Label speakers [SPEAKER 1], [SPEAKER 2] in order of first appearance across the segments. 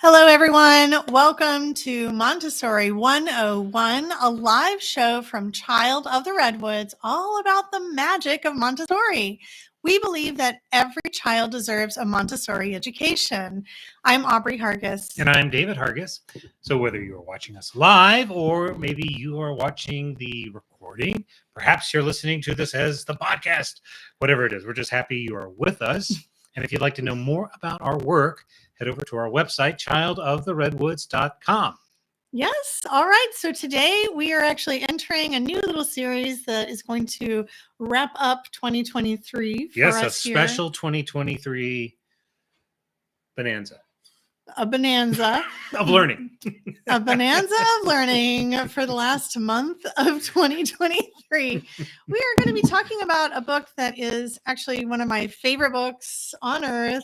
[SPEAKER 1] Hello, everyone. Welcome to Montessori 101, a live show from Child of the Redwoods, all about the magic of Montessori. We believe that every child deserves a Montessori education. I'm Aubrey Hargis.
[SPEAKER 2] And I'm David Hargis. So whether you are watching us live or maybe you are watching the recording, perhaps you're listening to this as the podcast, whatever it is, we're just happy you are with us. And if you'd like to know more about our work, head over to our website, childoftheredwoods.com.
[SPEAKER 1] Yes. All right. So today we are actually entering a new little series that is going to wrap up 2023 for
[SPEAKER 2] Yes,
[SPEAKER 1] us
[SPEAKER 2] a special 2023 bonanza.
[SPEAKER 1] A bonanza
[SPEAKER 2] of learning.
[SPEAKER 1] A bonanza of learning for the last month of 2023. We are going to be talking about a book that is actually one of my favorite books on earth.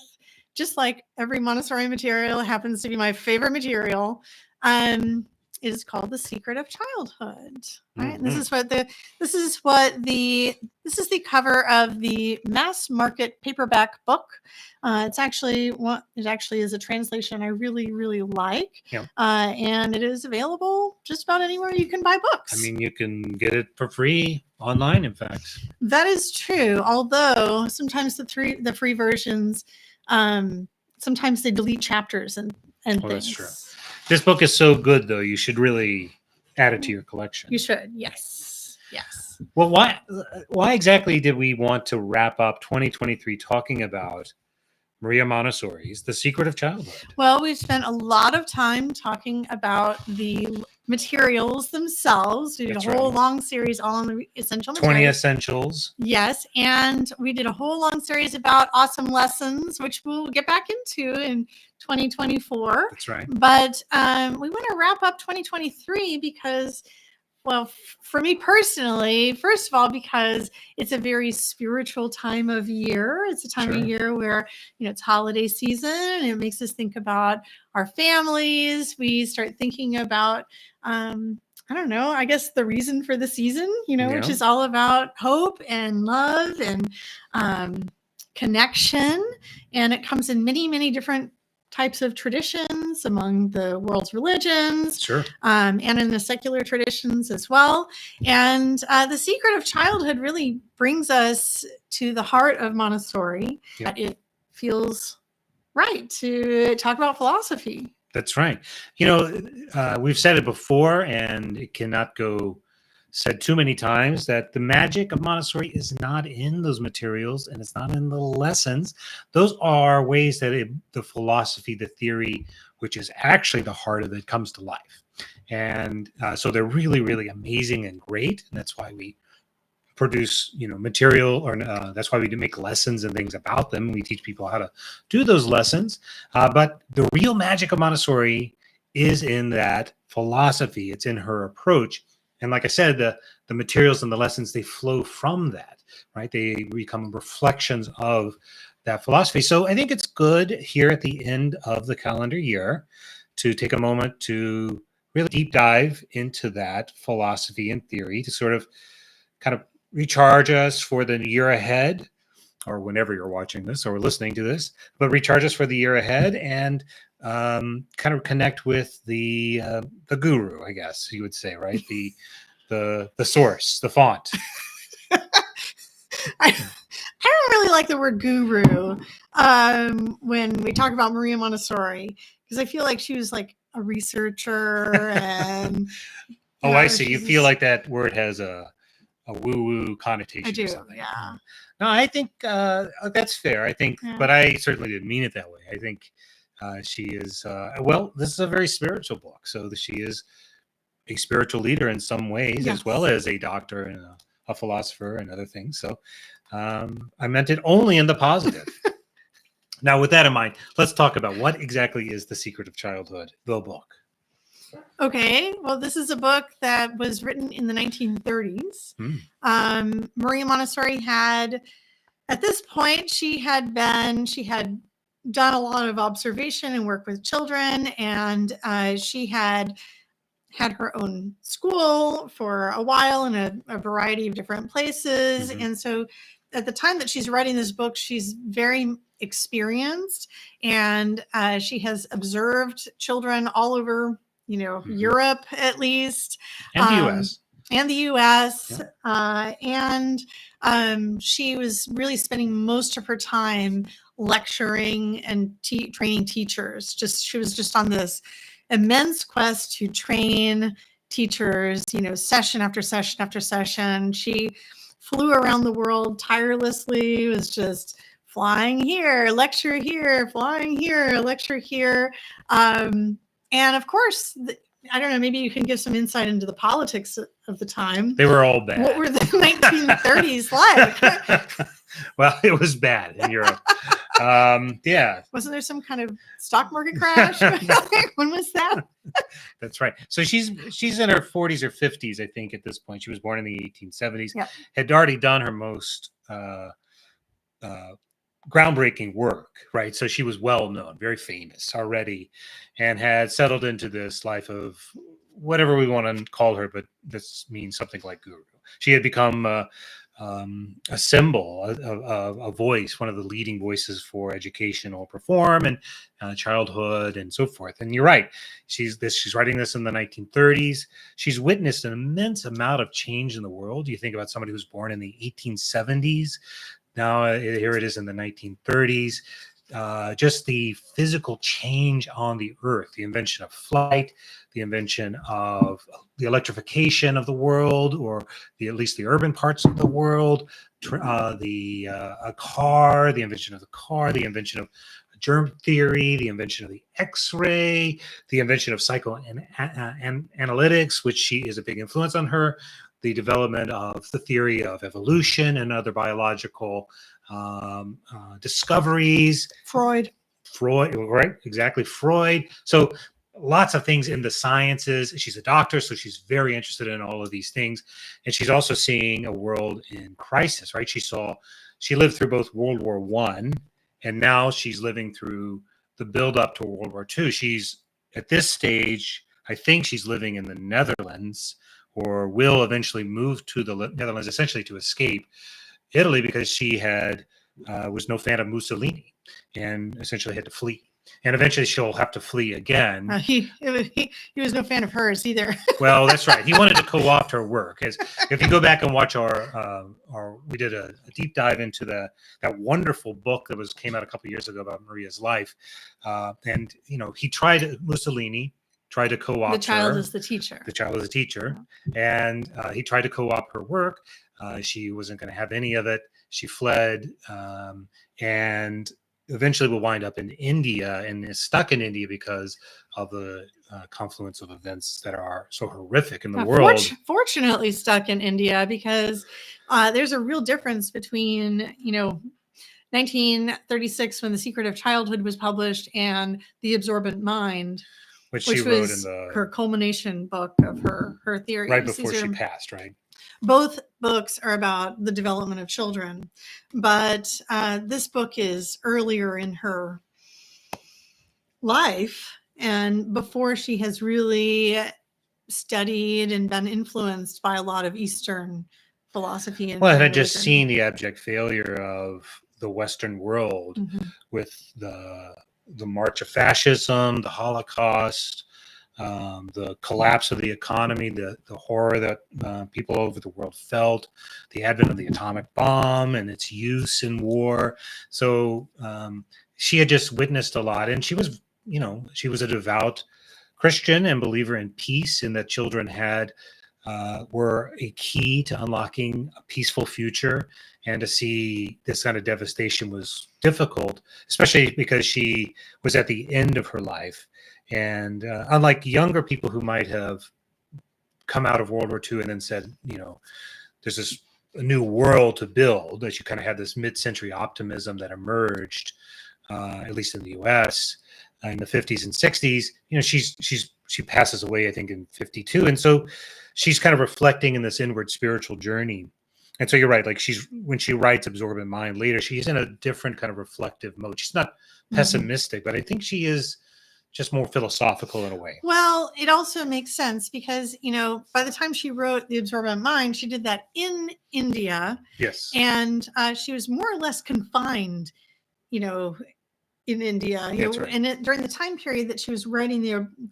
[SPEAKER 1] Just like every Montessori material happens to be my favorite material. It is called The Secret of Childhood. Right?
[SPEAKER 2] Mm-hmm.
[SPEAKER 1] This is the cover of the mass market paperback book. It actually is a translation I really, really like.
[SPEAKER 2] Yeah.
[SPEAKER 1] And it is available just about anywhere you can buy books.
[SPEAKER 2] I mean, you can get it for free online, in fact.
[SPEAKER 1] That is true. Although sometimes the free versions, sometimes they delete chapters and things.
[SPEAKER 2] That's true. This book is so good, though. You should really add it to your collection.
[SPEAKER 1] You should. Yes. Yes.
[SPEAKER 2] Well, why exactly did we want to wrap up 2023 talking about Maria Montessori's The Secret of Childhood?
[SPEAKER 1] Well, we've spent a lot of time talking about the materials themselves. We did a whole long series all on the essential materials.
[SPEAKER 2] 20 essentials.
[SPEAKER 1] Yes. And we did a whole long series about awesome lessons, which we'll get back into in 2024.
[SPEAKER 2] That's right.
[SPEAKER 1] But we want to wrap up 2023 because, well, for me personally, first of all, because it's a very spiritual time of year. It's a time of year where, it's holiday season and it makes us think about our families. We start thinking about, I don't know, I guess the reason for the season, which is all about hope and love and connection. And it comes in many, many different types of traditions among the world's religions, and in the secular traditions as well. And The Secret of Childhood really brings us to the heart of Montessori. That it feels right to talk about philosophy.
[SPEAKER 2] That's right. We've said it before, and it cannot go said too many times, that the magic of Montessori is not in those materials and it's not in the lessons. Those are ways that the philosophy, the theory, which is actually the heart of it, comes to life. And so they're really, really amazing and great. And that's why we produce, material, or that's why we do make lessons and things about them. We teach people how to do those lessons. But the real magic of Montessori is in that philosophy. It's in her approach. And like I said, the materials and the lessons, they flow from that, right? They become reflections of that philosophy. So I think it's good here at the end of the calendar year to take a moment to really deep dive into that philosophy and theory to sort of kind of recharge us for the year ahead, or whenever you're watching this or listening to this, but recharge us for the year ahead and kind of connect with the guru, I guess you would say, right? The source, the font.
[SPEAKER 1] I don't really like the word guru when we talk about Maria Montessori, because I feel like she was like a researcher and
[SPEAKER 2] I see. You feel like that word has a woo-woo connotation.
[SPEAKER 1] I do,
[SPEAKER 2] or something.
[SPEAKER 1] yeah.
[SPEAKER 2] No, I think that's fair. I think, but I certainly didn't mean it that way. I think she is, this is a very spiritual book. So she is a spiritual leader in some ways, as well as a doctor and a philosopher and other things. So I meant it only in the positive. Now, with that in mind, let's talk about what exactly is The Secret of Childhood, the book.
[SPEAKER 1] Okay, well, this is a book that was written in the 1930s. Maria Montessori had, at this point, she had done a lot of observation and work with children, and she had her own school for a while in a variety of different places. And so at the time that she's writing this book, she's very experienced, and she has observed children all over, Europe at least,
[SPEAKER 2] And the U.S.
[SPEAKER 1] and the U.S. And she was really spending most of her time lecturing and training teachers. She was just on this immense quest to train teachers, session after session after session. She flew around the world tirelessly, was just flying here, lecture here, flying here, lecture here. And of course, I don't know, maybe you can give some insight into the politics of the time.
[SPEAKER 2] They were all bad.
[SPEAKER 1] What were the 1930s like?
[SPEAKER 2] Well, it was bad in Europe. Yeah.
[SPEAKER 1] Wasn't there some kind of stock market crash? When was that?
[SPEAKER 2] That's right. So she's in her 40s or 50s, I think, at this point. She was born in the 1870s.
[SPEAKER 1] Yeah.
[SPEAKER 2] Had already done her most groundbreaking work, right? So she was well known, very famous already, and had settled into this life of whatever we want to call her, but this means something like guru. She had become a symbol, a voice, one of the leading voices for educational reform and childhood and so forth. And you're right. She's writing this in the 1930s. She's witnessed an immense amount of change in the world. You think about somebody who was born in the 1870s. Now here it is in the 1930s. Just the physical change on the earth, the invention of flight, the invention of the electrification of the world, or at least the urban parts of the world, a car, the invention of the car, the invention of germ theory, the invention of the X-ray, the invention of psychoanalytics, which she is a big influence on her, the development of the theory of evolution and other biological discoveries.
[SPEAKER 1] Freud,
[SPEAKER 2] right? Exactly. Freud. So lots of things in the sciences. She's a doctor, so she's very interested in all of these things. And she's also seeing a world in crisis, right? She lived through both World War I, and now she's living through the build up to World War II. She's at this stage, I think she's living in the Netherlands, or will eventually move to the Netherlands, essentially to escape Italy, because she was no fan of Mussolini and essentially had to flee. And eventually she'll have to flee again.
[SPEAKER 1] He was no fan of hers either.
[SPEAKER 2] Well, that's right. He wanted to co-opt her work. If you go back and watch we did a deep dive into that wonderful book that came out a couple of years ago about Maria's life. Mussolini tried to co-opt her.
[SPEAKER 1] The child is the teacher.
[SPEAKER 2] The child is a teacher. And he tried to co-opt her work. She wasn't going to have any of it. She fled and eventually will wind up in India and is stuck in India because of the confluence of events that are so horrific in the world.
[SPEAKER 1] Fortunately stuck in India, because there's a real difference between, 1936 when The Secret of Childhood was published and The Absorbent Mind,
[SPEAKER 2] which she wrote in
[SPEAKER 1] her culmination book of her theories.
[SPEAKER 2] Right before she passed, right?
[SPEAKER 1] Both books are about the development of children, but this book is earlier in her life and before she has really studied and been influenced by a lot of Eastern philosophy. And
[SPEAKER 2] had just seen the abject failure of the Western world with the march of fascism, the Holocaust, the collapse of the economy, the horror that people over the world felt, the advent of the atomic bomb and its use in war. So she had just witnessed a lot, and she was a devout Christian and believer in peace, and that children were a key to unlocking a peaceful future. And to see this kind of devastation was difficult, especially because she was at the end of her life. And unlike younger people who might have come out of World War II and then said, there's a new world to build, that you kind of had this mid-century optimism that emerged, at least in the U.S. In the 50s and 60s. She passes away, I think, in 52, and so she's kind of reflecting in this inward spiritual journey. And so you're right, like when she writes Absorbent Mind later, she's in a different kind of reflective mode. She's not pessimistic, but I think she is just more philosophical in a way.
[SPEAKER 1] Well, it also makes sense because, by the time she wrote The Absorbent Mind, she did that in India.
[SPEAKER 2] Yes.
[SPEAKER 1] And she was more or less confined, in India,
[SPEAKER 2] That's right.
[SPEAKER 1] and during the time period that she was writing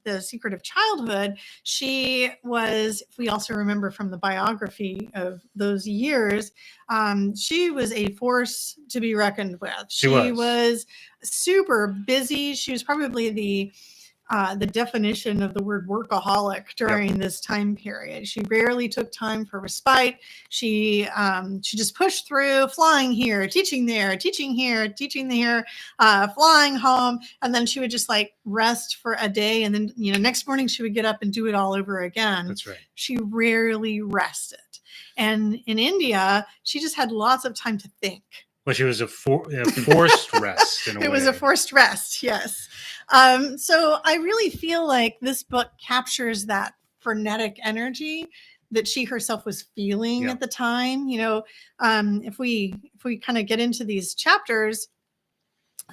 [SPEAKER 1] the Secret of Childhood, she was, if we also remember from the biography of those years, she was a force to be reckoned with. She was super busy. She was probably the definition of the word workaholic during this time period. She rarely took time for respite. She just pushed through, flying here, teaching there, teaching here, teaching there, flying home, and then she would just like rest for a day, and then next morning she would get up and do it all over again.
[SPEAKER 2] That's right.
[SPEAKER 1] She rarely rested, and in India, she just had lots of time to think.
[SPEAKER 2] Well, she was a forced rest. In a way.
[SPEAKER 1] It was a forced rest, yes. So I really feel like this book captures that frenetic energy that she herself was feeling at the time. If we kind of get into these chapters,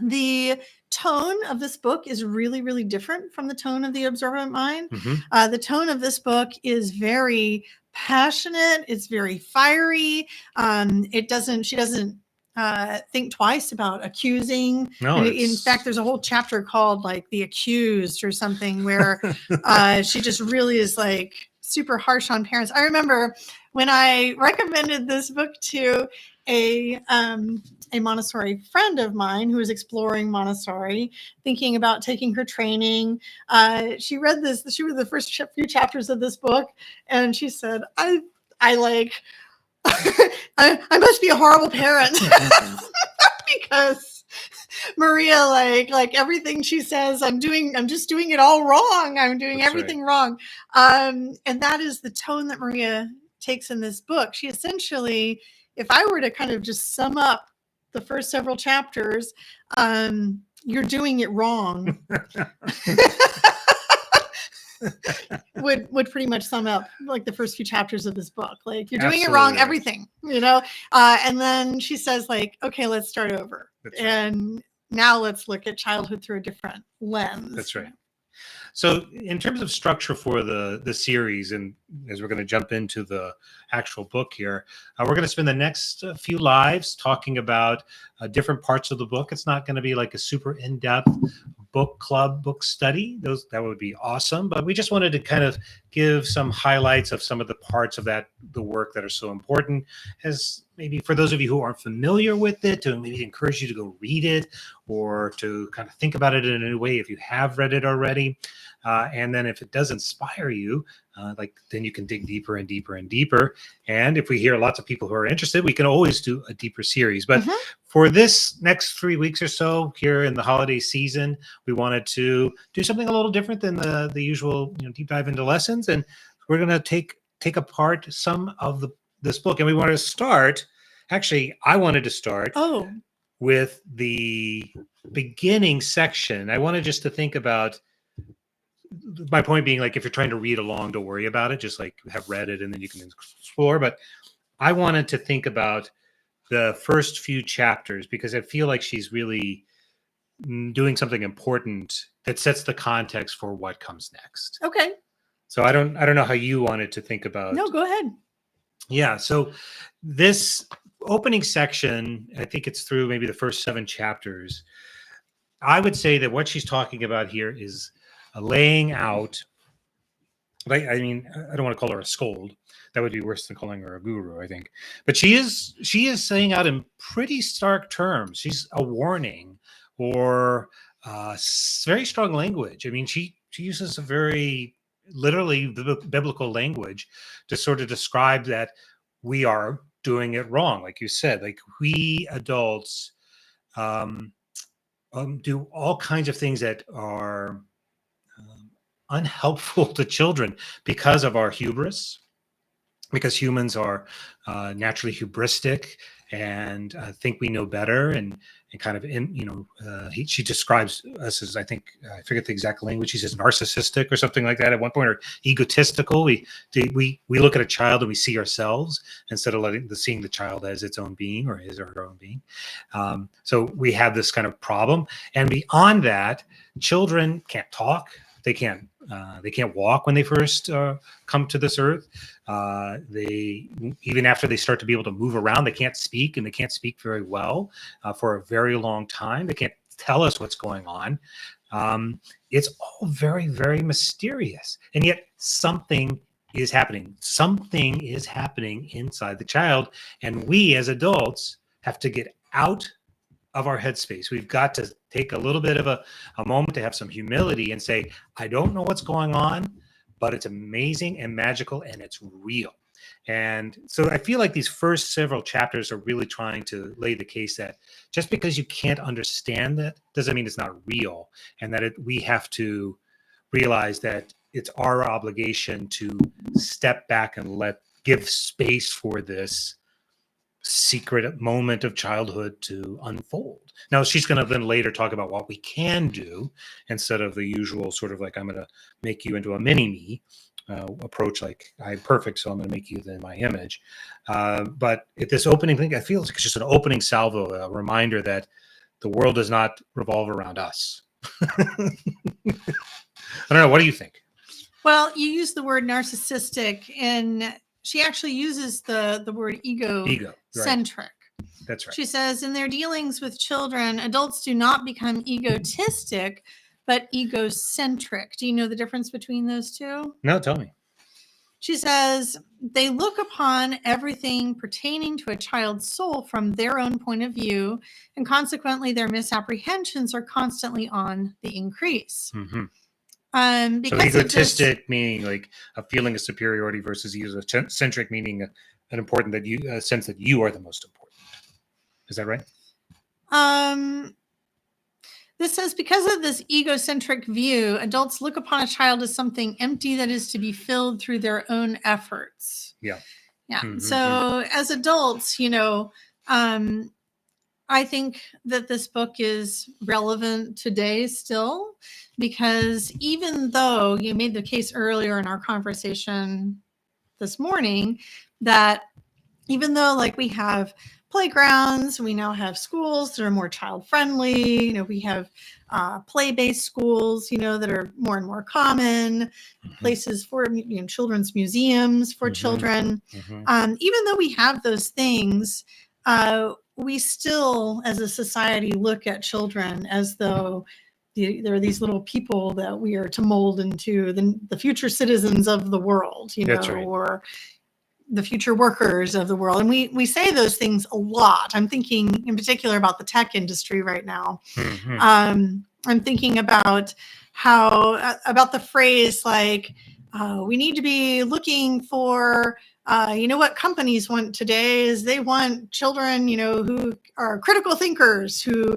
[SPEAKER 1] the tone of this book is really, really different from the tone of The Observant Mind.
[SPEAKER 2] Mm-hmm.
[SPEAKER 1] The tone of this book is very passionate. It's very fiery. She doesn't think twice about accusing.
[SPEAKER 2] No,
[SPEAKER 1] in fact, there's a whole chapter called like The Accused or something where she just really is like super harsh on parents. I remember when I recommended this book to a Montessori friend of mine who was exploring Montessori, thinking about taking her training. She read this. She read the first few chapters of this book, and she said, I like I must be a horrible parent because Maria, like everything she says, I'm just doing it all wrong. I'm doing
[SPEAKER 2] That's
[SPEAKER 1] everything wrong. And that is the tone that Maria takes in this book. She essentially, if I were to kind of just sum up the first several chapters, you're doing it wrong. would pretty much sum up like the first few chapters of this book. Like, you're doing it wrong, everything, and then she says like, okay, let's start over. That's right. And now let's look at childhood through a different lens.
[SPEAKER 2] That's right. So in terms of structure for the series, and as we're going to jump into the actual book here, we're going to spend the next few lives talking about different parts of the book. It's not going to be like a super in-depth book club book study. That would be awesome. But we just wanted to kind of give some highlights of some of the parts of the work that are so important, as maybe for those of you who aren't familiar with it, to maybe encourage you to go read it or to kind of think about it in a new way if you have read it already. And then if it does inspire you, then you can dig deeper and deeper and deeper. And if we hear lots of people who are interested, we can always do a deeper series. But for this next 3 weeks or so here in the holiday season, we wanted to do something a little different than the usual deep dive into lessons. And we're going to take apart some of this book. And we want to start, actually, I wanted to start with the beginning section. I wanted just to think about, my point being, like, if you're trying to read along, don't worry about it. Just like have read it and then you can explore. But I wanted to think about the first few chapters because I feel like she's really doing something important that sets the context for what comes next.
[SPEAKER 1] Okay.
[SPEAKER 2] So I don't know how you wanted to think about.
[SPEAKER 1] No, go ahead.
[SPEAKER 2] Yeah. So this opening section, I think it's through maybe the first 7 chapters. I would say that what she's talking about here is laying out, like, I mean, I don't want to call her a scold. That would be worse than calling her a guru, I think. But she is saying out in pretty stark terms. She's a warning or very strong language. I mean, she uses a very literally biblical language to sort of describe that we are doing it wrong. Like you said, like we adults do all kinds of things that are unhelpful to children because of our hubris, because humans are naturally hubristic and think we know better, and kind of she describes us as, I think, I forget the exact language, she says narcissistic or something like that at one point, or egotistical. We look at a child and we see ourselves instead of seeing the child as its own being, or his or her own being. So we have this kind of problem, and beyond that, children can't talk. They can't walk when they first come to this earth. They even after they start to be able to move around, they can't speak, and they can't speak very well for a very long time. They can't tell us what's going on. It's all very, very mysterious, and yet something is happening. Something is happening inside the child, and we as adults have to get out of our headspace. We've got to take a little bit of a moment to have some humility and say, I don't know what's going on, but it's amazing and magical, and it's real. And so I feel like these first several chapters are really trying to lay the case that just because you can't understand it doesn't mean it's not real, and that we have to realize that it's our obligation to step back and give space for this secret moment of childhood to unfold. Now, she's going to then later talk about what we can do instead of the usual sort of like, I'm going to make you into a mini me approach, like I'm perfect, so I'm going to make you in my image. But at this opening thing, I feel like it's just an opening salvo, a reminder that the world does not revolve around us. I don't know. What do you think?
[SPEAKER 1] Well, you use the word narcissistic, and she actually uses the word egocentric.
[SPEAKER 2] Right. That's right.
[SPEAKER 1] She says, in their dealings with children, adults do not become egotistic, but egocentric. Do you know the difference between those two?
[SPEAKER 2] No, tell me.
[SPEAKER 1] She says, they look upon everything pertaining to a child's soul from their own point of view, and consequently, their misapprehensions are constantly on the increase.
[SPEAKER 2] Mm-hmm.
[SPEAKER 1] So
[SPEAKER 2] egotistic meaning like a feeling of superiority versus egocentric meaning a sense that you are the most important. Is that right?
[SPEAKER 1] This says, because of this egocentric view, adults look upon a child as something empty that is to be filled through their own efforts.
[SPEAKER 2] Yeah.
[SPEAKER 1] Mm-hmm. So as adults, I think that this book is relevant today still, because even though you made the case earlier in our conversation this morning that even though like we have playgrounds, we now have schools that are more child friendly, we have play-based schools, that are more and more common, places for children's museums for children. Even though we have those things, we still, as a society, look at children as though there are these little people that we are to mold into the future citizens of the world,
[SPEAKER 2] That's right.
[SPEAKER 1] or the future workers of the world. And we say those things a lot. I'm thinking in particular about the tech industry right now. I'm thinking about about the phrase like, we need to be looking for, what companies want today is they want children, who are critical thinkers, who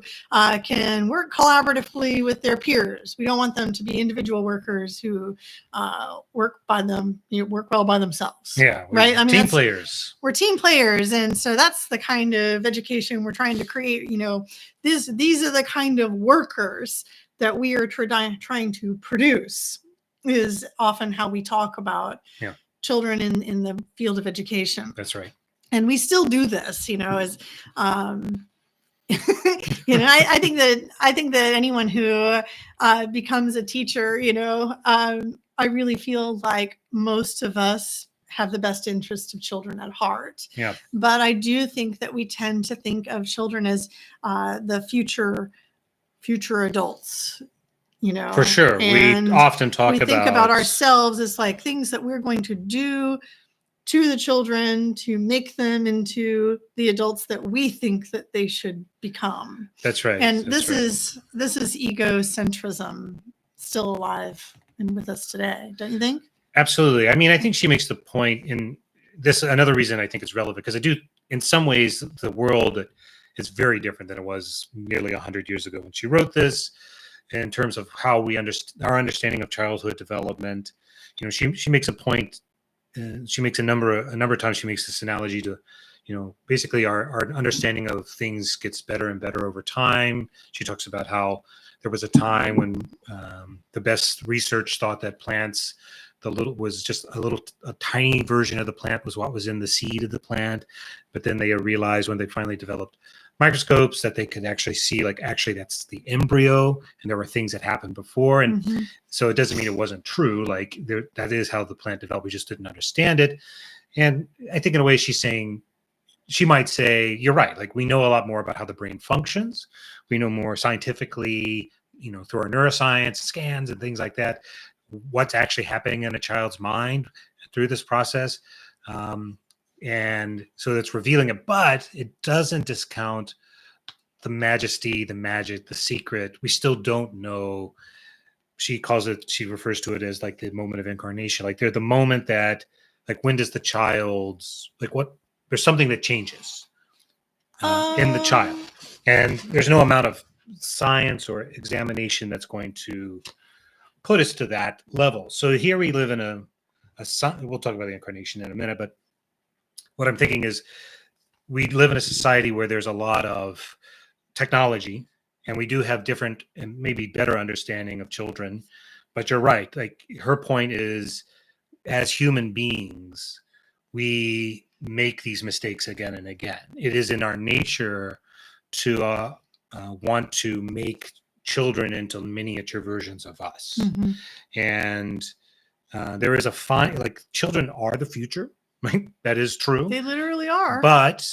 [SPEAKER 1] can work collaboratively with their peers. We don't want them to be individual workers who work well by themselves.
[SPEAKER 2] Yeah.
[SPEAKER 1] Right. I mean,
[SPEAKER 2] team players.
[SPEAKER 1] We're team players. And so that's the kind of education we're trying to create. These are the kind of workers that we are trying to produce, is often how we talk about children in the field of education.
[SPEAKER 2] That's right.
[SPEAKER 1] And we still do this, as I think that anyone who becomes a teacher, I really feel like most of us have the best interest of children at heart.
[SPEAKER 2] Yeah.
[SPEAKER 1] But I do think that we tend to think of children as the future adults.
[SPEAKER 2] For sure. We often think
[SPEAKER 1] about ourselves as like things that we're going to do to the children to make them into the adults that we think that they should become.
[SPEAKER 2] That's right.
[SPEAKER 1] And this is egocentrism still alive and with us today, don't you think?
[SPEAKER 2] Absolutely. I mean, I think she makes the point in this. Another reason I think it's relevant, because I do, in some ways, the world is very different than it was nearly 100 years ago when she wrote this. In terms of how we our understanding of childhood development, she makes a point. She makes a number of times. She makes this analogy to, basically our understanding of things gets better and better over time. She talks about how there was a time when the best research thought that plants a tiny version of the plant was what was in the seed of the plant. But then they realized when they finally developed microscopes that they could actually see, like, actually that's the embryo, and there were things that happened before. And so it doesn't mean it wasn't true. Like, that is how the plant developed. We just didn't understand it. And I think in a way she might say, you're right. Like, we know a lot more about how the brain functions. We know more scientifically, through our neuroscience scans and things like that, what's actually happening in a child's mind through this process. And so that's revealing it, but it doesn't discount the majesty, the magic, the secret. We still don't know. She refers to it as like the moment of incarnation. Like, they're the moment that, like, when does the child's, like, what, there's something that changes in the child. And there's no amount of science or examination that's going to put us to that level. So here we live in we'll talk about the incarnation in a minute, but what I'm thinking is we live in a society where there's a lot of technology, and we do have different and maybe better understanding of children. But you're right. Like, her point is, as human beings, we make these mistakes again and again. It is in our nature to want to make children into miniature versions of us. And there is children are the future. Right? That is true.
[SPEAKER 1] They literally are.
[SPEAKER 2] But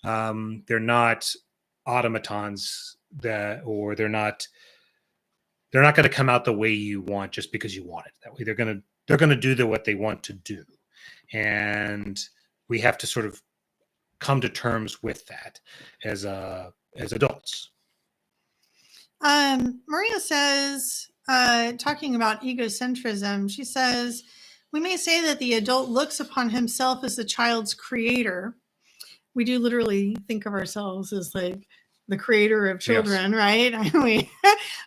[SPEAKER 2] they're not automatons or they're not going to come out the way you want just because you want it that way. They're going to do what they want to do. And we have to sort of come to terms with that as adults.
[SPEAKER 1] Maria says, talking about egocentrism, she says, we may say that the adult looks upon himself as the child's creator. We do literally think of ourselves as like the creator of children, right? We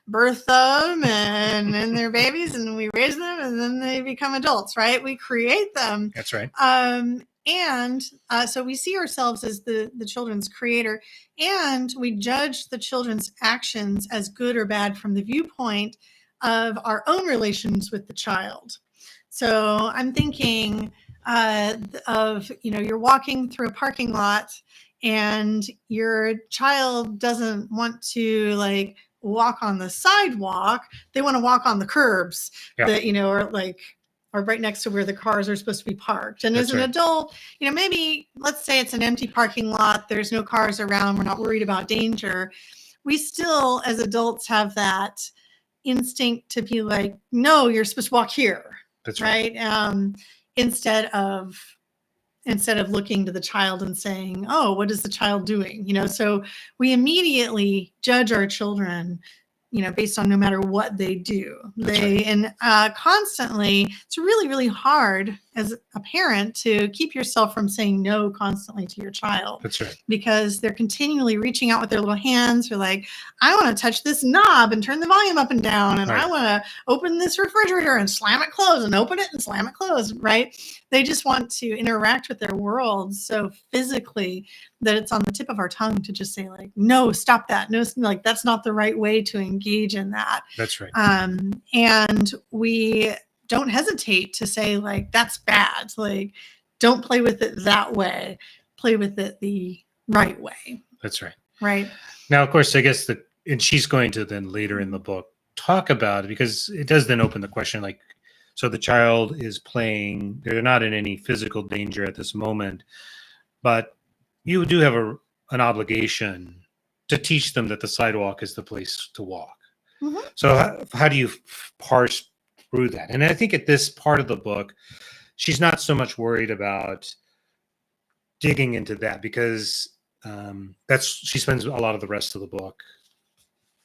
[SPEAKER 1] birth them and then they're babies and we raise them and then they become adults, right? We create them.
[SPEAKER 2] That's right.
[SPEAKER 1] So we see ourselves as the children's creator, and we judge the children's actions as good or bad from the viewpoint of our own relations with the child. So I'm thinking of, you're walking through a parking lot and your child doesn't want to like walk on the sidewalk. They want to walk on the curbs that, or right next to where the cars are supposed to be parked. And as an adult, maybe let's say it's an empty parking lot. There's no cars around. We're not worried about danger. We still, as adults, have that instinct to be like, no, you're supposed to walk here.
[SPEAKER 2] That's
[SPEAKER 1] right. Instead of looking to the child and saying, oh, what is the child doing? So we immediately judge our children, based on no matter what they do. Constantly, it's really, really hard as a parent to keep yourself from saying no constantly to your child.
[SPEAKER 2] That's right.
[SPEAKER 1] Because they're continually reaching out with their little hands. They're like, I want to touch this knob and turn the volume up and down. And I want to open this refrigerator and slam it closed and open it and slam it closed, right? They just want to interact with their world so physically that it's on the tip of our tongue to just say like, no, stop that. No, like that's not the right way to engage in that.
[SPEAKER 2] That's right.
[SPEAKER 1] And we don't hesitate to say like, that's bad. Like, don't play with it that way. Play with it the right way.
[SPEAKER 2] That's right.
[SPEAKER 1] Right.
[SPEAKER 2] Now, of course, I guess and she's going to then later in the book talk about it, because it does then open the question, like, so the child is playing, they're not in any physical danger at this moment, but you do have an obligation to teach them that the sidewalk is the place to walk. Mm-hmm. So how do you parse through that? And I think at this part of the book, she's not so much worried about digging into that, because she spends a lot of the rest of the book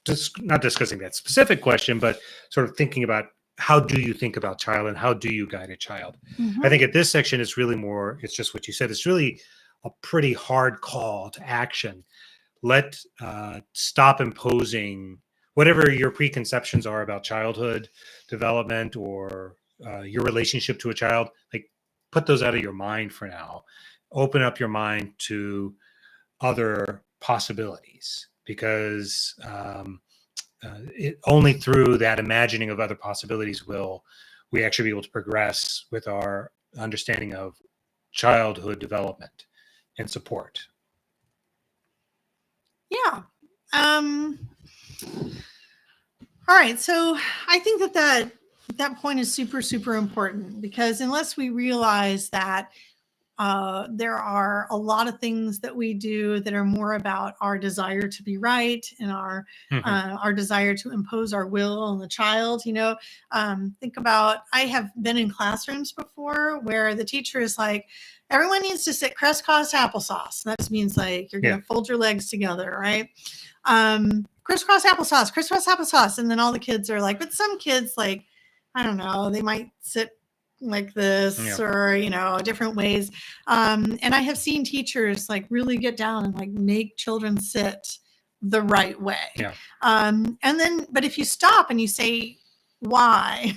[SPEAKER 2] just not discussing that specific question, but sort of thinking about how do you think about child and how do you guide a child? Mm-hmm. I think at this section, it's really more, it's just what you said. It's really a pretty hard call to action. Stop imposing whatever your preconceptions are about childhood development or your relationship to a child. Like, put those out of your mind for now. Open up your mind to other possibilities, because only through that imagining of other possibilities will we actually be able to progress with our understanding of childhood development and support.
[SPEAKER 1] Yeah. All right. So I think that point is super, super important, because unless we realize that there are a lot of things that we do that are more about our desire to be right and our desire to impose our will on the child. Think about, I have been in classrooms before where the teacher is like, everyone needs to sit crisscross applesauce. That just means like you're going to fold your legs together, right? Crisscross applesauce. And then all the kids are like, but some kids, like, I don't know, they might sit like this or different ways, and I have seen teachers like really get down and like make children sit the right way. And then, but if you stop and you say, why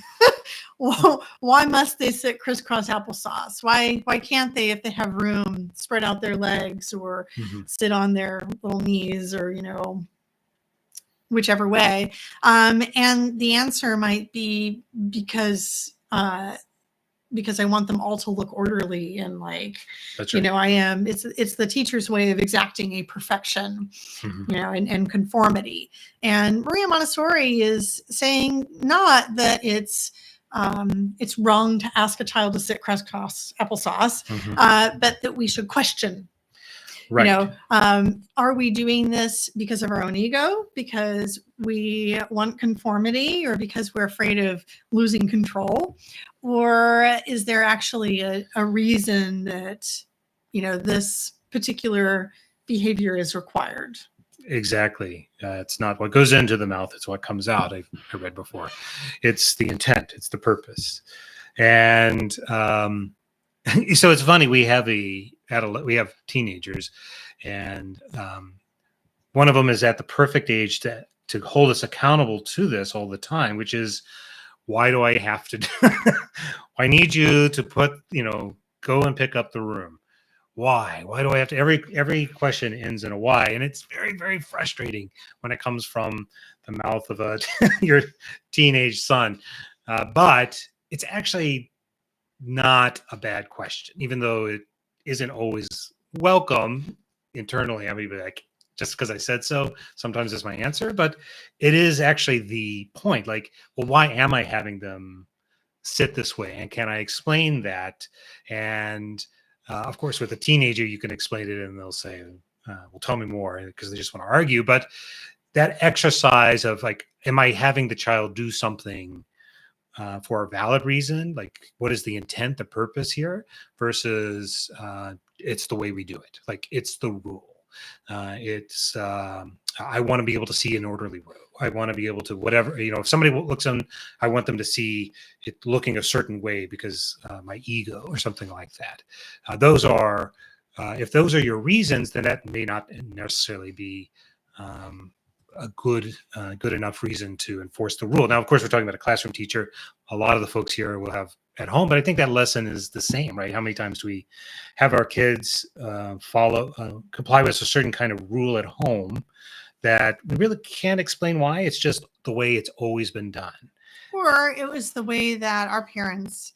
[SPEAKER 1] well, why must they sit crisscross applesauce? Why can't they, if they have room, spread out their legs or sit on their little knees, or whichever way? And the answer might be because I want them all to look orderly and like,
[SPEAKER 2] That's right.
[SPEAKER 1] It's the teacher's way of exacting a perfection, and conformity. And Maria Montessori is saying not that it's wrong to ask a child to sit crisscross applesauce, but that we should question.
[SPEAKER 2] Right.
[SPEAKER 1] Are we doing this because of our own ego, because we want conformity, or because we're afraid of losing control? Or is there actually a reason that, this particular behavior is required?
[SPEAKER 2] Exactly. It's not what goes into the mouth, it's what comes out. I read before. It's the intent, it's the purpose. And so it's funny, we have teenagers, and one of them is at the perfect age to hold us accountable to this all the time, which is, why do I have to I need you to go and pick up the room. Why do I have to? Every question ends in a why, and it's very, very frustrating when it comes from the mouth of your teenage son. But it's actually not a bad question, even though it isn't always welcome internally. I mean, like, just because I said so, sometimes it's my answer, but it is actually the point. Like, well, why am I having them sit this way? And can I explain that? And of course, with a teenager, you can explain it and they'll say, well, tell me more, because they just want to argue. But that exercise of like, am I having the child do something for a valid reason? Like, what is the intent, the purpose here, versus it's the way we do it. Like, it's the rule. I want to be able to see an orderly row. I want to be able to, whatever, if somebody looks on, I want them to see it looking a certain way because my ego or something like that. Those are, if those are your reasons, then that may not necessarily be a good enough reason to enforce the rule. Now, of course, we're talking about a classroom teacher. A lot of the folks here will have at home, but I think that lesson is the same, right? How many times do we have our kids comply with a certain kind of rule at home that we really can't explain why? It's just the way it's always been done.
[SPEAKER 1] Or it was the way that our parents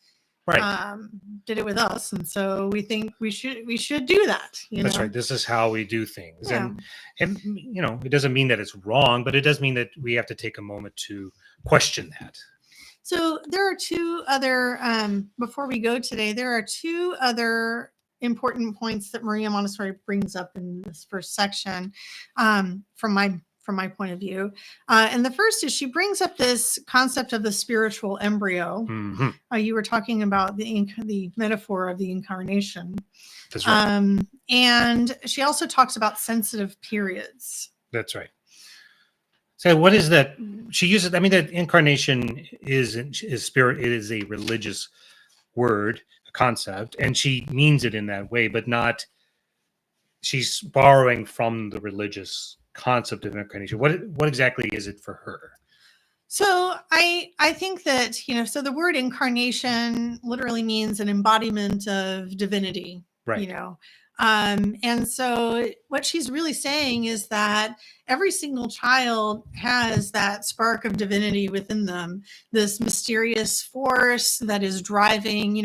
[SPEAKER 1] did it with us, and so we think we should do that.
[SPEAKER 2] That's right. This is how we do things, and it doesn't mean that it's wrong, but it does mean that we have to take a moment to question that.
[SPEAKER 1] So there are two other, before we go today, there are two other important points that Maria Montessori brings up in this first section, from my point of view. And the first is, she brings up this concept of the spiritual embryo. You were talking about the metaphor of the incarnation.
[SPEAKER 2] That's right.
[SPEAKER 1] And she also talks about sensitive periods.
[SPEAKER 2] That's right. So what is that? She uses, I mean, that incarnation is spirit. It is a religious word, a concept, and she means it in that way, but not, she's borrowing from the religious concept of incarnation. What exactly is it for her?
[SPEAKER 1] So I think that, so the word incarnation literally means an embodiment of divinity.
[SPEAKER 2] Right.
[SPEAKER 1] And so what she's really saying is that every single child has that spark of divinity within them, this mysterious force that is driving,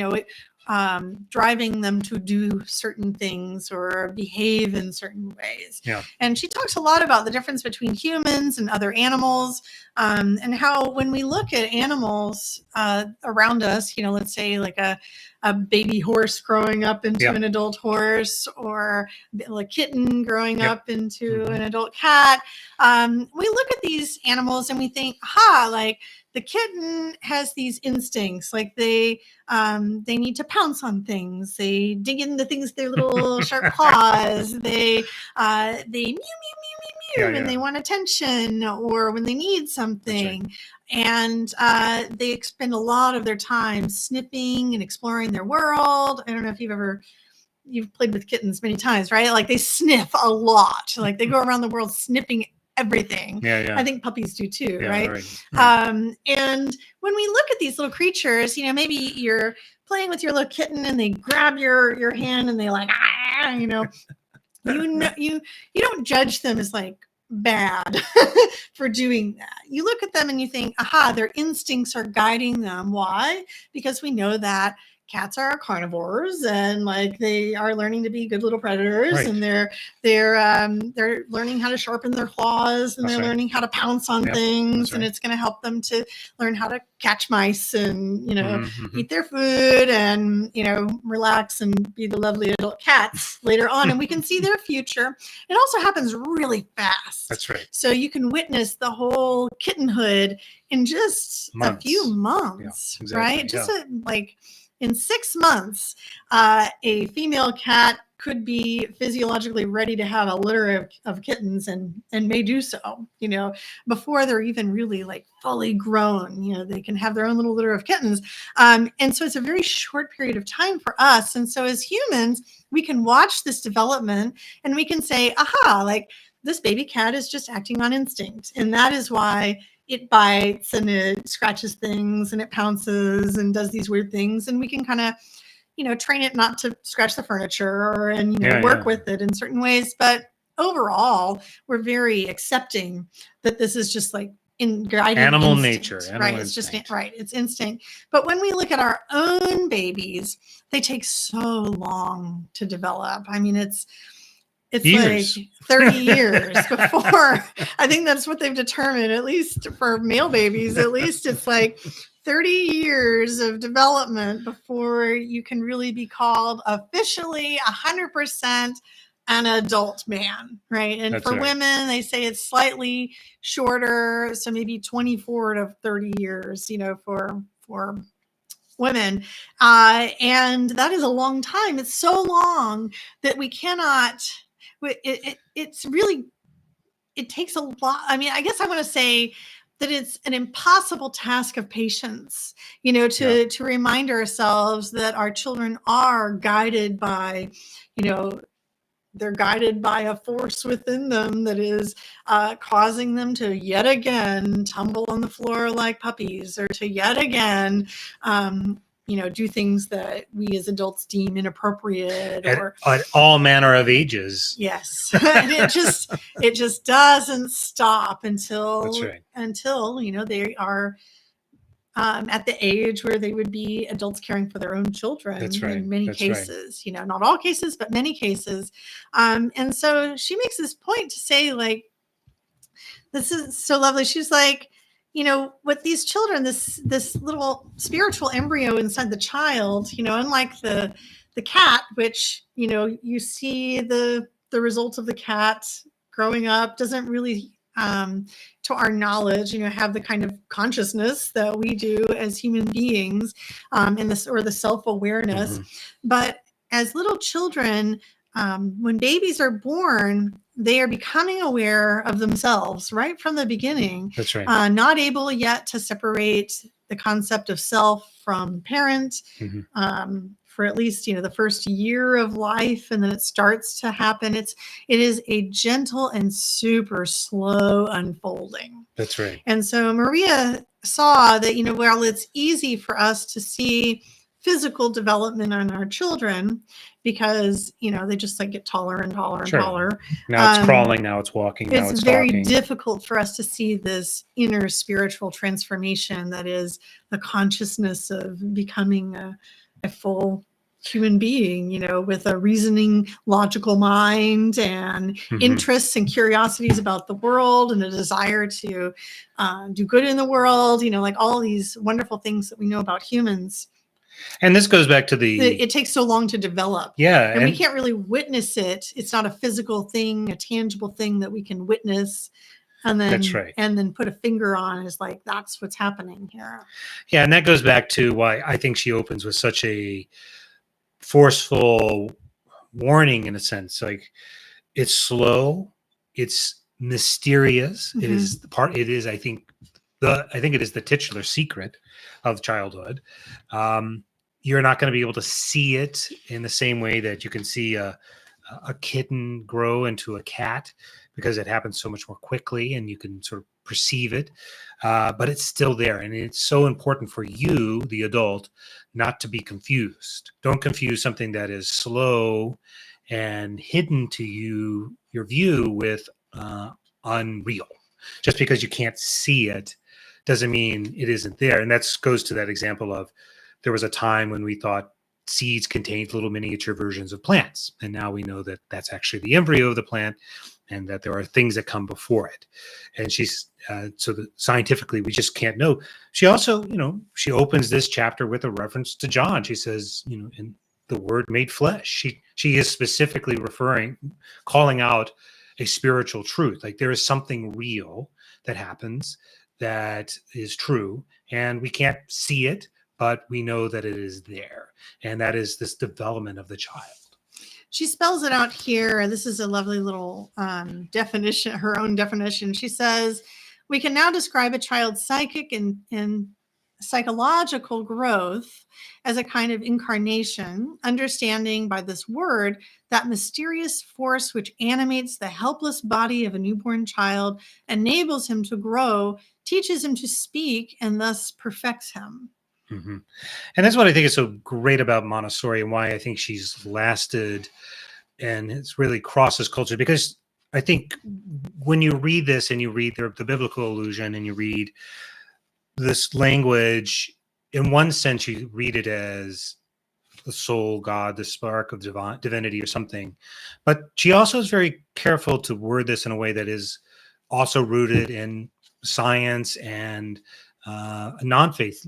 [SPEAKER 1] driving them to do certain things or behave in certain ways.
[SPEAKER 2] Yeah.
[SPEAKER 1] And she talks a lot about the difference between humans and other animals, and how when we look at animals around us, let's say like a baby horse growing up into an adult horse, or a kitten growing up into an adult cat. We look at these animals and we think, like the kitten has these instincts, like they need to pounce on things. They dig into things with their little sharp claws. They mew, mew, mew, mew, mew when they want attention or when they need something. And they spend a lot of their time sniffing and exploring their world. I don't know if you've played with kittens many times, right? Like they sniff a lot. Like they go around the world sniffing everything. I think puppies do too, right? And when we look at these little creatures, maybe you're playing with your little kitten and they grab your hand and they like, you don't judge them as like bad for doing that. You look at them and you think, their instincts are guiding them. Why? Because we know that cats are carnivores and like they are learning to be good little predators, and they're learning how to sharpen their claws, and they're learning how to pounce on things, and it's going to help them to learn how to catch mice and eat their food and relax and be the lovely adult cats later on. And we can see their future. It also happens really fast.
[SPEAKER 2] That's right. So
[SPEAKER 1] you can witness the whole kittenhood in just a few months, right? Just in 6 months, a female cat could be physiologically ready to have a litter of kittens and may do so, before they're even really like fully grown. They can have their own little litter of kittens. And so it's a very short period of time for us. And so as humans, we can watch this development and we can say, like this baby cat is just acting on instinct. And that is why it bites and it scratches things and it pounces and does these weird things. And we can kind of, train it not to scratch the furniture and work with it in certain ways. But overall, we're very accepting that this is just like in guiding
[SPEAKER 2] animal
[SPEAKER 1] instinct,
[SPEAKER 2] nature,
[SPEAKER 1] right? It's just it's instinct. But when we look at our own babies, they take so long to develop. I mean, it's years. Like 30 years before. I think that's what they've determined, at least for male babies. At least it's like 30 years of development before you can really be called officially 100% an adult man, right? And for women, they say it's slightly shorter, so maybe 24 to 30 years, for women. And that is a long time. It's so long that we cannot... It's really, it takes a lot. I mean, I guess I want to say that it's an impossible task of patience, to remind ourselves that our children are guided by, they're guided by a force within them that is causing them to yet again tumble on the floor like puppies, or to yet again, do things that we as adults deem inappropriate, or
[SPEAKER 2] at all manner of ages.
[SPEAKER 1] Yes. And it just doesn't stop until they are at the age where they would be adults caring for their own children. In many cases, not all cases, but many cases. And so she makes this point to say, like, this is so lovely. She's like, with these children, this little spiritual embryo inside the child, unlike the cat, which, you see the results of the cat growing up, doesn't really, to our knowledge, have the kind of consciousness that we do as human beings, in this, or the self-awareness. But as little children, when babies are born, they are becoming aware of themselves right from the beginning.
[SPEAKER 2] That's right.
[SPEAKER 1] Not able yet to separate the concept of self from parent, for at least, the first year of life. And then it starts to happen. It is a gentle and super slow unfolding.
[SPEAKER 2] That's right.
[SPEAKER 1] And so Maria saw that, while it's easy for us to see physical development on our children because, they just like get taller and taller and
[SPEAKER 2] Sure.
[SPEAKER 1] taller.
[SPEAKER 2] Now it's crawling, now it's walking, now
[SPEAKER 1] It's
[SPEAKER 2] it's
[SPEAKER 1] very
[SPEAKER 2] talking.
[SPEAKER 1] difficult for us to see this inner spiritual transformation that is the consciousness of becoming a full human being, with a reasoning, logical mind and interests and curiosities about the world and a desire to do good in the world, like all these wonderful things that we know about humans.
[SPEAKER 2] And this goes back to
[SPEAKER 1] it takes so long to develop.
[SPEAKER 2] Yeah.
[SPEAKER 1] And we can't really witness it. It's not a physical thing, a tangible thing that we can witness. And then,
[SPEAKER 2] that's right.
[SPEAKER 1] And then put a finger on is like, that's what's happening here.
[SPEAKER 2] Yeah. And that goes back to why I think she opens with such a forceful warning, in a sense. Like, it's slow, it's mysterious. It is I think it is the titular secret of childhood. You're not going to be able to see it in the same way that you can see a kitten grow into a cat, because it happens so much more quickly and you can sort of perceive it. But it's still there. And it's so important for you, the adult, not to be confused. Don't confuse something that is slow and hidden to you, your view, with unreal. Just because you can't see it doesn't mean it isn't there. And that goes to that example of, there was a time when we thought seeds contained little miniature versions of plants. And now we know that that's actually the embryo of the plant, and that there are things that come before it. And she's, so that scientifically, we just can't know. She also, she opens this chapter with a reference to John. She says, in the Word made flesh. She is specifically calling out a spiritual truth. Like, there is something real that happens that is true, and we can't see it, but we know that it is there. And that is this development of the child.
[SPEAKER 1] She spells it out here. This is a lovely little definition, her own definition. She says, we can now describe a child's psychic and psychological growth as a kind of incarnation, understanding by this word that mysterious force which animates the helpless body of a newborn child, enables him to grow, teaches him to speak, and thus perfects him.
[SPEAKER 2] Mm-hmm. And that's what I think is so great about Montessori, and why I think she's lasted and it's really crosses culture. Because I think when you read this and you read the biblical allusion and you read this language, in one sense, you read it as the soul, God, the spark of divinity or something. But she also is very careful to word this in a way that is also rooted in science and non-faith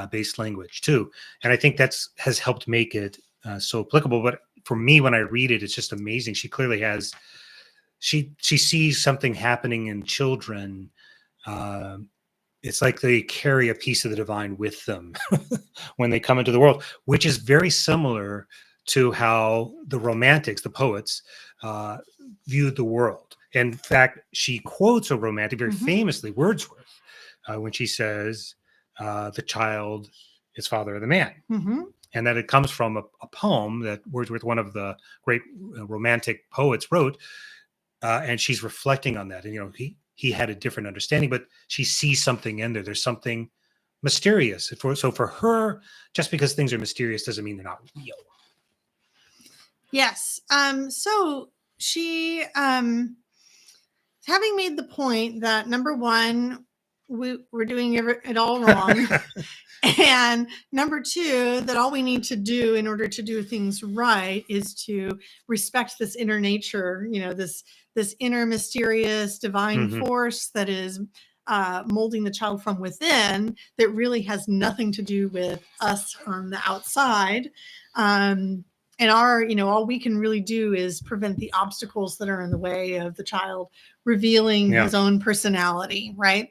[SPEAKER 2] based language too. And I think has helped make it so applicable. But for me, when I read it, it's just amazing. She clearly has, she sees something happening in children. It's like they carry a piece of the divine with them when they come into the world, which is very similar to how the Romantics, the poets, viewed the world. In fact, she quotes a Romantic very famously, Wordsworth, when she says, the child is father of the man. And that it comes from a poem that Wordsworth, one of the great Romantic poets, wrote. And she's reflecting on that. And, he had a different understanding, but she sees something in there. There's something mysterious. So for her, just because things are mysterious doesn't mean they're not real.
[SPEAKER 1] Yes. So she, having made the point that, number one, we're doing it all wrong. And number two, that all we need to do in order to do things right is to respect this inner nature, this inner mysterious divine force that is molding the child from within, that really has nothing to do with us on the outside. And all we can really do is prevent the obstacles that are in the way of the child revealing his own personality, right?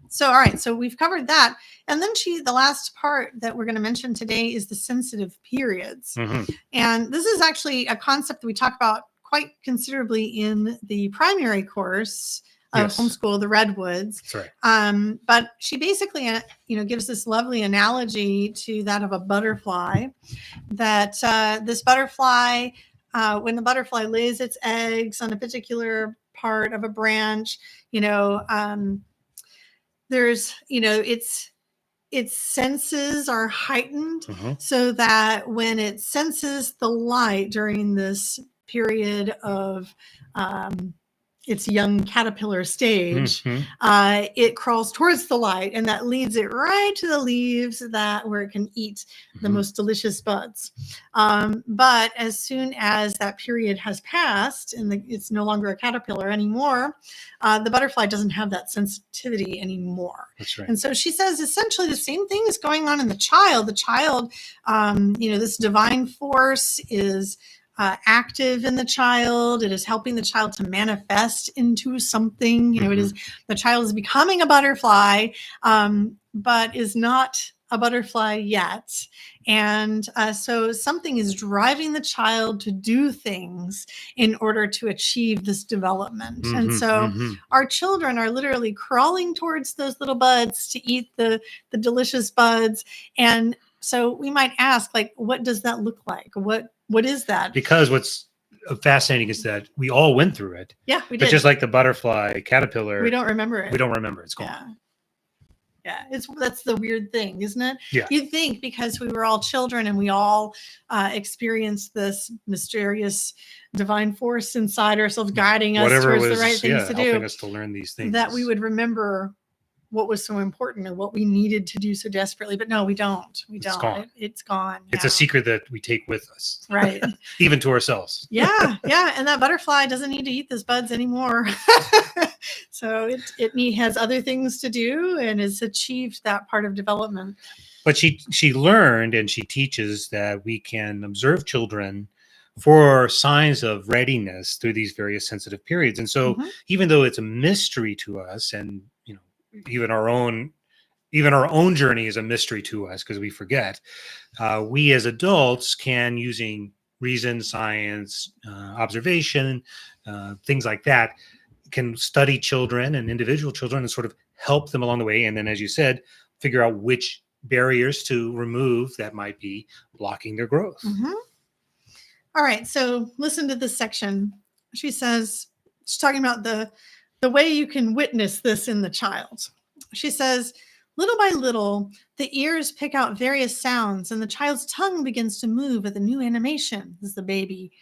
[SPEAKER 1] So, all right, so we've covered that. And then the last part that we're going to mention today is the sensitive periods. And this is actually a concept that we talk about quite considerably in the primary course of homeschool, the Redwoods.
[SPEAKER 2] That's right.
[SPEAKER 1] But she basically, gives this lovely analogy to that of a butterfly, that this butterfly, when the butterfly lays its eggs on a particular part of a branch, there's, its senses are heightened
[SPEAKER 2] Mhm.
[SPEAKER 1] so that when it senses the light during this period of its young caterpillar stage,
[SPEAKER 2] Mhm.
[SPEAKER 1] it crawls towards the light, and that leads it right to the leaves where it can eat the
[SPEAKER 2] Mhm.
[SPEAKER 1] most delicious buds. But as soon as that period has passed and it's no longer a caterpillar anymore, the butterfly doesn't have that sensitivity anymore.
[SPEAKER 2] That's right.
[SPEAKER 1] And so she says essentially the same thing is going on in the child. The child, this divine force is active in the child. It is helping the child to manifest into something. It is the child is becoming a butterfly, but is not a butterfly yet. And so something is driving the child to do things in order to achieve this development. And so our children are literally crawling towards those little buds to eat the delicious buds. And so we might ask, like, what does that look like? What is that?
[SPEAKER 2] Because what's fascinating is that we all went through it.
[SPEAKER 1] Yeah, we
[SPEAKER 2] But
[SPEAKER 1] did.
[SPEAKER 2] just like the butterfly, caterpillar,
[SPEAKER 1] We don't remember it.
[SPEAKER 2] we don't remember. It's gone.
[SPEAKER 1] Yeah, that's the weird thing, isn't it?
[SPEAKER 2] Yeah.
[SPEAKER 1] You'd think because we were all children and we all experienced this mysterious divine force inside ourselves guiding us
[SPEAKER 2] Whatever
[SPEAKER 1] towards
[SPEAKER 2] was,
[SPEAKER 1] the right things to
[SPEAKER 2] helping
[SPEAKER 1] do,
[SPEAKER 2] us to learn these things.
[SPEAKER 1] that we would remember what was so important and what we needed to do so desperately. But no, we don't. We don't.
[SPEAKER 2] Gone.
[SPEAKER 1] It's gone.
[SPEAKER 2] It's a secret that we take with us.
[SPEAKER 1] Right.
[SPEAKER 2] Even to ourselves.
[SPEAKER 1] Yeah. And that butterfly doesn't need to eat those buds anymore. So it has other things to do and has achieved that part of development.
[SPEAKER 2] But she learned, and she teaches that we can observe children for signs of readiness through these various sensitive periods. And so even though it's a mystery to us, and even our own journey is a mystery to us because we forget, we as adults can, using reason, science, observation, things like that, can study children and individual children and sort of help them along the way. And then, as you said, figure out which barriers to remove that might be blocking their growth.
[SPEAKER 1] All right. So listen to this section. She says, she's talking about the way you can witness this in the child. She says, little by little, the ears pick out various sounds and the child's tongue begins to move with a new animation. This is the baby.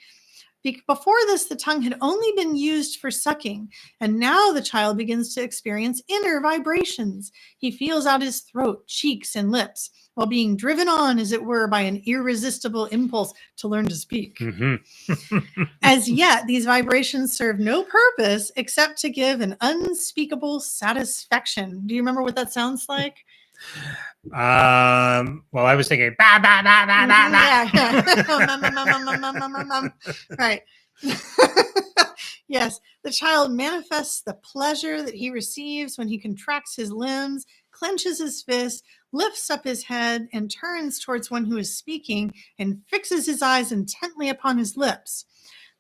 [SPEAKER 1] Before this, the tongue had only been used for sucking, and now the child begins to experience inner vibrations. He feels out his throat, cheeks, and lips, while being driven on, as it were, by an irresistible impulse to learn to speak. As yet, these vibrations serve no purpose except to give an unspeakable satisfaction. Do you remember what that sounds like?
[SPEAKER 2] Well, I was thinking, bah, bah, bah, bah, bah,
[SPEAKER 1] bah. Right. Yes, the child manifests the pleasure that he receives when he contracts his limbs, clenches his fists, lifts up his head, and turns towards one who is speaking and fixes his eyes intently upon his lips.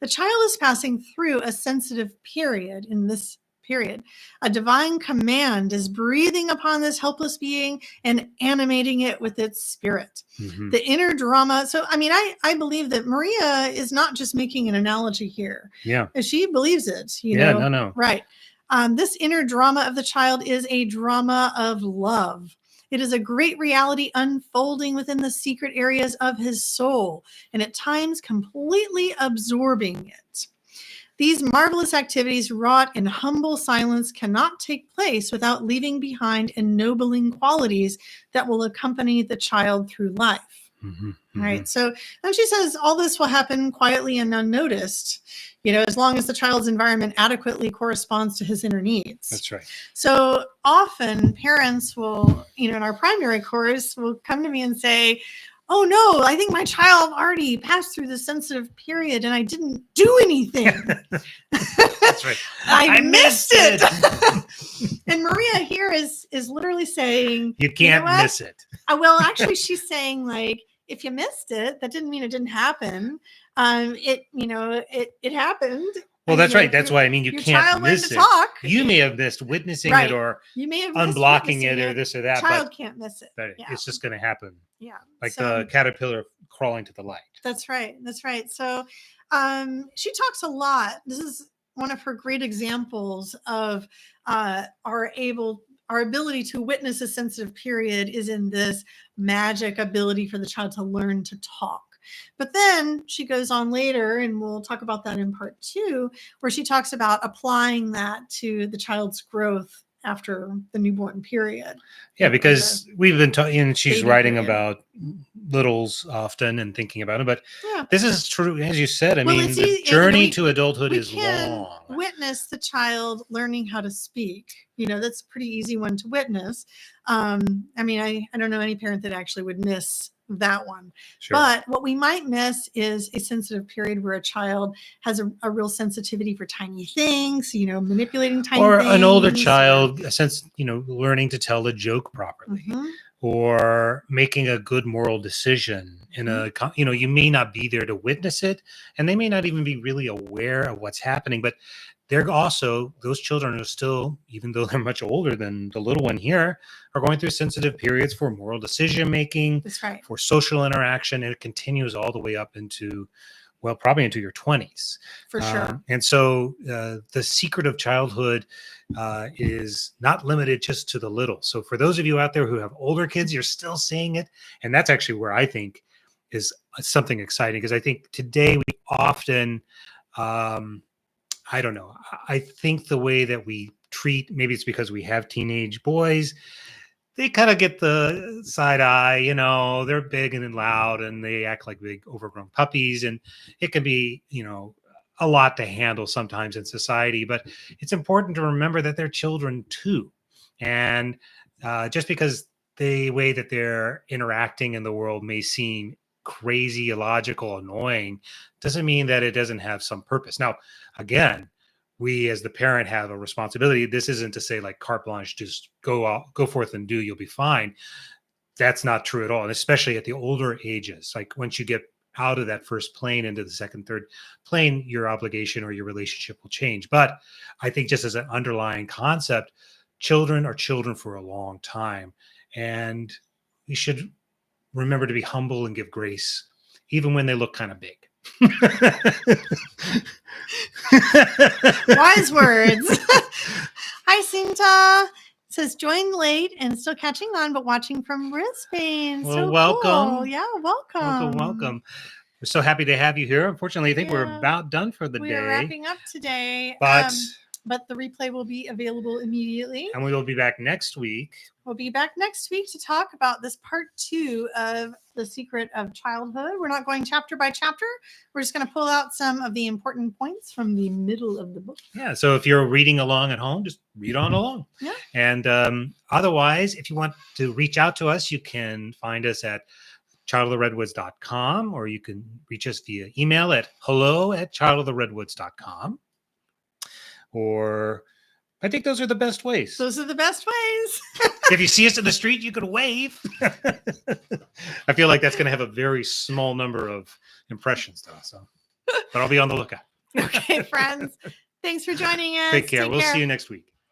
[SPEAKER 1] The child is passing through a sensitive period. In this period, a divine command is breathing upon this helpless being and animating it with its spirit. The inner drama. So, I believe that Maria is not just making an analogy here.
[SPEAKER 2] Yeah.
[SPEAKER 1] She believes it.
[SPEAKER 2] No.
[SPEAKER 1] Right. This inner drama of the child is a drama of love. It is a great reality unfolding within the secret areas of his soul, and at times completely absorbing it. These marvelous activities wrought in humble silence cannot take place without leaving behind ennobling qualities that will accompany the child through life. Right. So, and she says all this will happen quietly and unnoticed, as long as the child's environment adequately corresponds to his inner needs.
[SPEAKER 2] That's right.
[SPEAKER 1] So often parents will, in our primary course, will come to me and say, oh no, I think my child already passed through the sensitive period and I didn't do anything.
[SPEAKER 2] That's right.
[SPEAKER 1] I missed it. And Maria here is literally saying,
[SPEAKER 2] you can't miss it.
[SPEAKER 1] Well, actually, she's saying, like, if you missed it, that didn't mean it didn't happen. It happened.
[SPEAKER 2] Well, that's right. That's why you can't miss it.
[SPEAKER 1] Talk.
[SPEAKER 2] You may have missed witnessing it, or
[SPEAKER 1] you may have
[SPEAKER 2] unblocking it, or this or that.
[SPEAKER 1] Child can't miss it.
[SPEAKER 2] But it's just going to happen.
[SPEAKER 1] Yeah.
[SPEAKER 2] Like the caterpillar crawling to the light.
[SPEAKER 1] That's right. That's right. So she talks a lot. This is one of her great examples of our our ability to witness a sensitive period is in this magic ability for the child to learn to talk. But then she goes on later, and we'll talk about that in part 2, where she talks about applying that to the child's growth after the newborn period.
[SPEAKER 2] Yeah, because we've been talking, and she's
[SPEAKER 1] baby
[SPEAKER 2] writing
[SPEAKER 1] period.
[SPEAKER 2] about littles often and thinking about it. But
[SPEAKER 1] Yeah.
[SPEAKER 2] this is true, as you said. I
[SPEAKER 1] Well,
[SPEAKER 2] mean,
[SPEAKER 1] it's
[SPEAKER 2] the
[SPEAKER 1] easy-
[SPEAKER 2] journey
[SPEAKER 1] we-
[SPEAKER 2] to adulthood
[SPEAKER 1] we
[SPEAKER 2] is
[SPEAKER 1] can
[SPEAKER 2] long.
[SPEAKER 1] witness the child learning how to speak. That's a pretty easy one to witness. I mean, I don't know any parent that actually would miss that one.
[SPEAKER 2] Sure.
[SPEAKER 1] But what we might miss is a sensitive period where a child has a real sensitivity for tiny things, manipulating tiny
[SPEAKER 2] or
[SPEAKER 1] things.
[SPEAKER 2] an older child, a sense, learning to tell a joke properly,
[SPEAKER 1] Mhm.
[SPEAKER 2] or making a good moral decision in you may not be there to witness it, and they may not even be really aware of what's happening, but they're also, those children are still, even though they're much older than the little one here, are going through sensitive periods for moral decision making,
[SPEAKER 1] That's right.
[SPEAKER 2] for social interaction, and it continues all the way up into, well, probably into your 20s.
[SPEAKER 1] For sure.
[SPEAKER 2] And so the secret of childhood is not limited just to the little. So for those of you out there who have older kids, you're still seeing it. And that's actually where I think is something exciting, because I think today we often, I don't know, I think the way that we treat, maybe it's because we have teenage boys, they kind of get the side eye, they're big and loud and they act like big overgrown puppies. And it can be, a lot to handle sometimes in society, but it's important to remember that they're children too. And just because the way that they're interacting in the world may seem crazy, illogical, annoying, doesn't mean that it doesn't have some purpose. Now, again, we as the parent have a responsibility. This isn't to say like carte blanche, just go forth and do, you'll be fine. That's not true at all. And especially at the older ages, like once you get out of that first plane into the second, third plane, your obligation or your relationship will change. But I think just as an underlying concept, children are children for a long time. And we should remember to be humble and give grace, even when they look kind of big.
[SPEAKER 1] Wise words. Hi, Sinta. Says joined late and still catching on, but watching from Brisbane.
[SPEAKER 2] Well,
[SPEAKER 1] so
[SPEAKER 2] welcome.
[SPEAKER 1] Cool. Yeah, welcome.
[SPEAKER 2] Welcome. We're so happy to have you here. Unfortunately, I think we're about done for the day.
[SPEAKER 1] We're wrapping up today. But the replay will be available immediately.
[SPEAKER 2] And we will be back next week.
[SPEAKER 1] We'll be back next week to talk about this part 2 of The Secret of Childhood. We're not going chapter by chapter. We're just going to pull out some of the important points from the middle of the book.
[SPEAKER 2] Yeah. So if you're reading along at home, just read on along.
[SPEAKER 1] Yeah.
[SPEAKER 2] And otherwise, if you want to reach out to us, you can find us at childoftheredwoods.com, or you can reach us via email at hello@childoftheredwoods.com. Or I think those are the best ways.
[SPEAKER 1] Those are the best ways.
[SPEAKER 2] If you see us in the street, you can wave. I feel like that's going to have a very small number of impressions, though. So, but I'll be on the lookout.
[SPEAKER 1] Okay, friends. Thanks for joining us.
[SPEAKER 2] Take care. We'll see you next week.